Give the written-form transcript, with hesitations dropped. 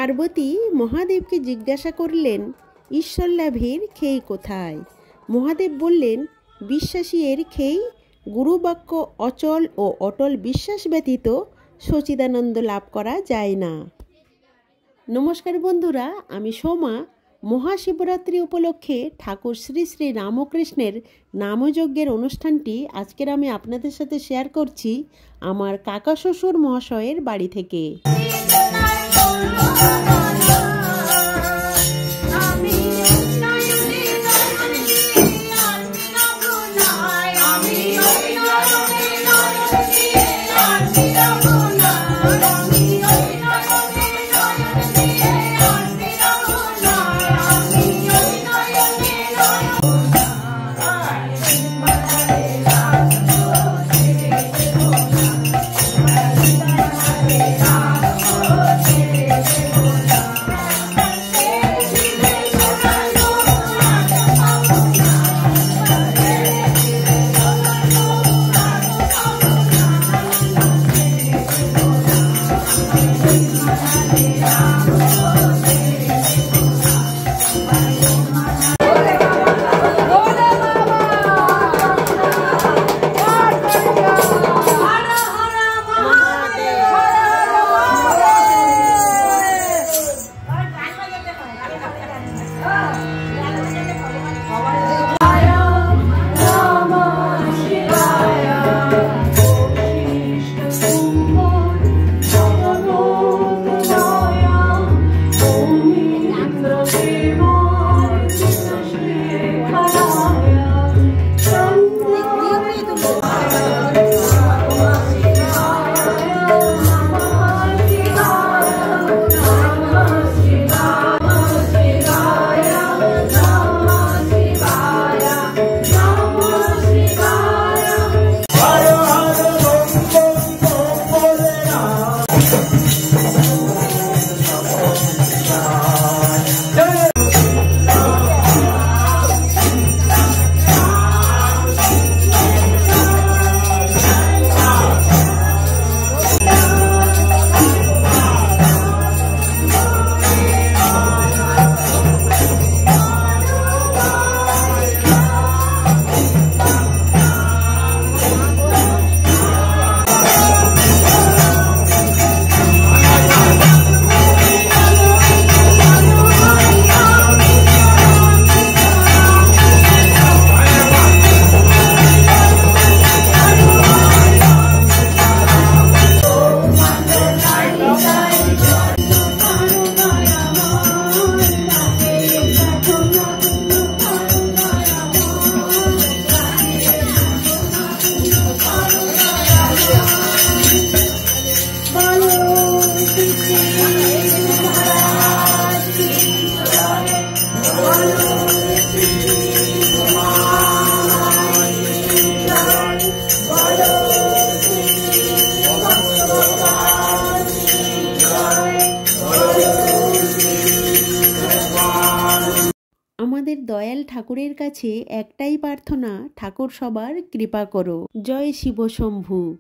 পার্বতী মহাদেবকে জিজ্ঞাসা করলেন, ঈশ্বর লাভের খেই কোথায়? মহাদেব বললেন, বিশ্বাসী এর খেই। গুরুবাক্য অচল ও অটল বিশ্বাস ব্যতীত সচিদানন্দ লাভ করা যায় না। নমস্কার বন্ধুরা, আমি সোমা। মহাশিবরাত্রি উপলক্ষে ঠাকুর শ্রী শ্রী রামকৃষ্ণের নামযজ্ঞের অনুষ্ঠানটি আজকের আমি আপনাদের সাথে শেয়ার করছি আমার কাকা শ্বশুর মহাশয়ের বাড়ি থেকে। আমাদের দয়াল ঠাকুরের কাছে একটাই প্রার্থনা, ঠাকুর সবার কৃপা করো। জয় শিব শম্ভু।